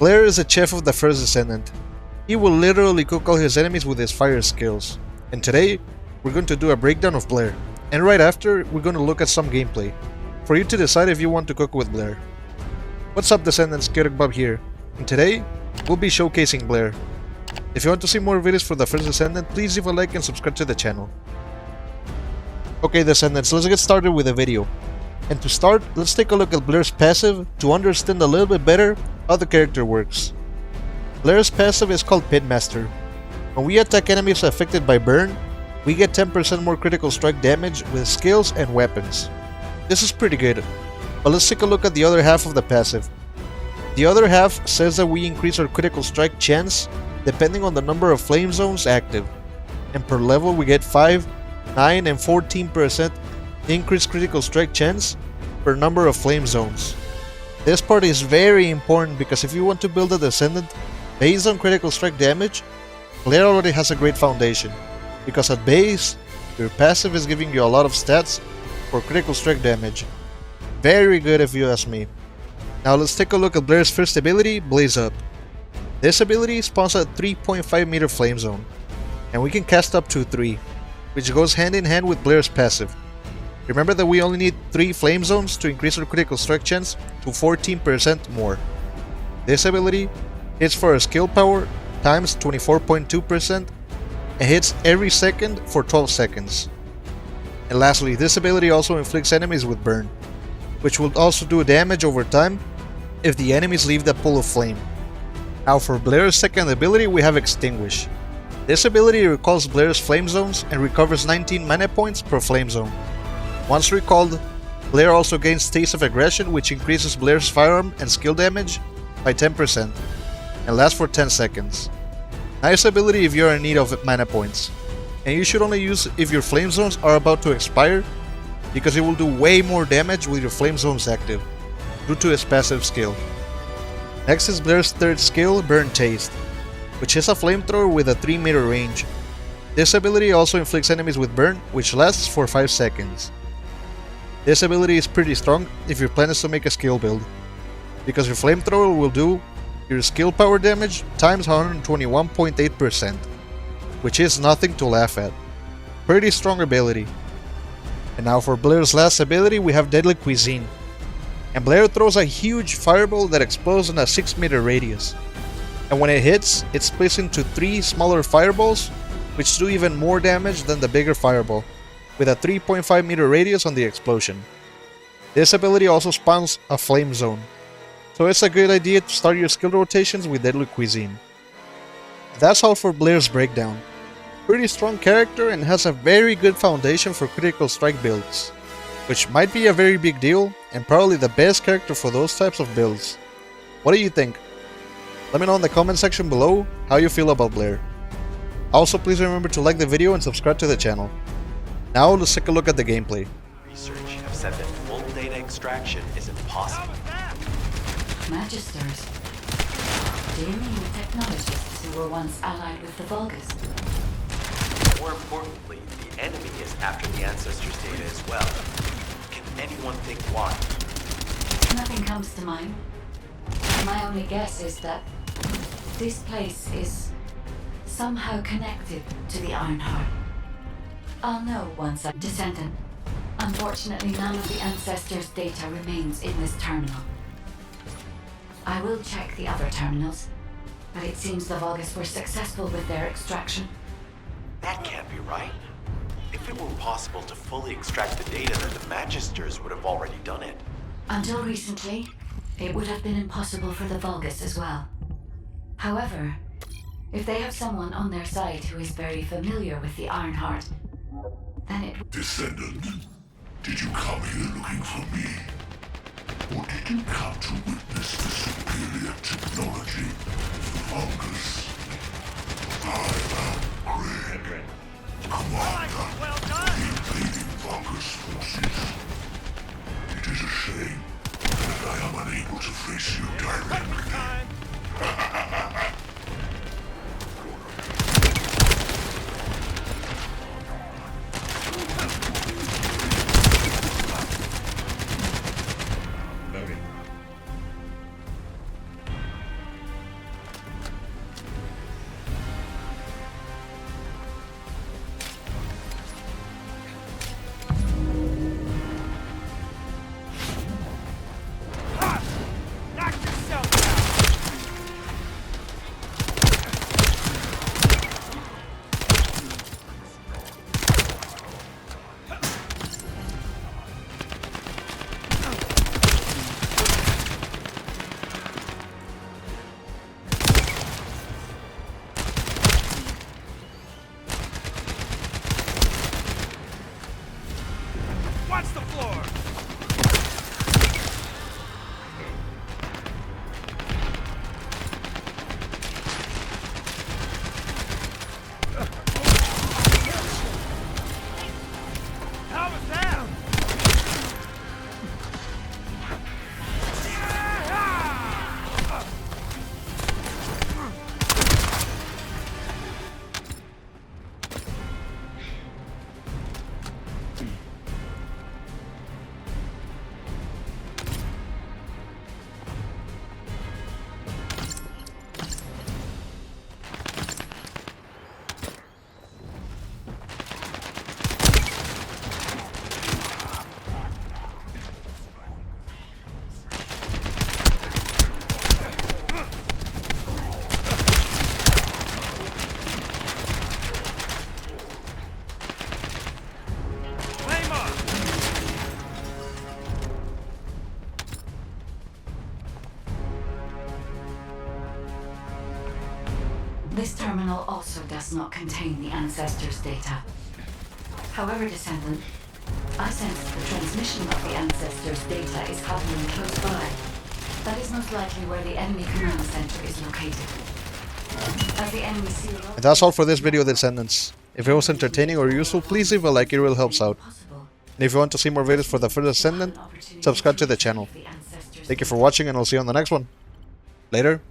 Blair is a chef of the first Descendant. He will literally cook all his enemies with his fire skills. And today, we're going to do a breakdown of Blair. And right after, we're going to look at some gameplay, for you to decide if you want to cook with Blair. What's up Descendants, Bob here, and today, we'll be showcasing Blair. If you want to see more videos for the first Descendant, please leave a like and subscribe to the channel. Okay Descendants, let's get started with the video. And to start, let's take a look at Blair's passive to understand a little bit better how the character works. Blair's passive is called Pitmaster. When we attack enemies affected by burn, we get 10% more critical strike damage with skills and weapons. This is pretty good, but let's take a look at the other half of the passive. The other half says that we increase our critical strike chance depending on the number of flame zones active, and per level we get 5, 9 and 14% increased critical strike chance per number of flame zones. This part is very important because if you want to build a Descendant based on critical strike damage, Blair already has a great foundation, because at base, your passive is giving you a lot of stats for critical strike damage. Very good if you ask me. Now let's take a look at Blair's first ability, Blaze Up. This ability spawns at 3.5 meter flame zone, and we can cast up to 3, which goes hand in hand with Blair's passive. Remember that we only need 3 flame zones to increase our critical strike chance to 14% more. This ability hits for a skill power times 24.2% and hits every second for 12 seconds. And lastly, this ability also inflicts enemies with burn, which will also do damage over time if the enemies leave the pool of flame. Now for Blair's second ability we have Extinguish. This ability recalls Blair's flame zones and recovers 19 mana points per flame zone. Once recalled, Blair also gains Taste of Aggression, which increases Blair's firearm and skill damage by 10% and lasts for 10 seconds. Nice ability if you are in need of mana points, and you should only use if your flame zones are about to expire, because it will do way more damage with your flame zones active, due to its passive skill. Next is Blair's third skill, Burn Taste, which is a flamethrower with a 3 meter range. This ability also inflicts enemies with burn, which lasts for 5 seconds. This ability is pretty strong if your plan is to make a skill build, because your flamethrower will do your skill power damage times 121.8%, which is nothing to laugh at. Pretty strong ability. And now for Blair's last ability we have Deadly Cuisine. And Blair throws a huge fireball that explodes in a 6 meter radius. And when it hits, it's split into 3 smaller fireballs, which do even more damage than the bigger fireball, with a 3.5 meter radius on the explosion. This ability also spawns a flame zone, so it's a good idea to start your skill rotations with Deadly Cuisine. That's all for Blair's breakdown. Pretty strong character and has a very good foundation for critical strike builds, which might be a very big deal and probably the best character for those types of builds. What do you think? Let me know in the comment section below how you feel about Blair. Also please remember to like the video and subscribe to the channel. Now let's take a look at the gameplay. Research have said that full data extraction is impossible. Magisters? Do you mean the technologists who were once allied with the Vulgus? More importantly, the enemy is after the Ancestors' data as well. Can anyone think why? Nothing comes to mind. My only guess is that this place is somehow connected to the Ironheart. I'll know once I'm Descendant. Unfortunately, none of the Ancestors' data remains in this terminal. I will check the other terminals, but it seems the Vulgus were successful with their extraction. That can't be right. If it were possible to fully extract the data, then the Magisters would have already done it. Until recently, it would have been impossible for the Vulgus as well. However, if they have someone on their side who is very familiar with the Ironheart, then it... Descendant, did you come here looking for me? Or did you come to witness the superior technology of the Vulgus? I am Greg, commander of the invading Vulgus forces. It is a shame that I am unable to face you directly. This terminal also does not contain the Ancestors' data. However, Descendant, I sense the transmission of the Ancestors' data is happening close by. That is most likely where the enemy command center is located. As the enemy seal off... And that's all for this video, Descendants. If it was entertaining or useful, please leave a like, it really helps out. And if you want to see more videos for the first Descendant, subscribe to the channel. Thank you for watching and I'll see you on the next one. Later.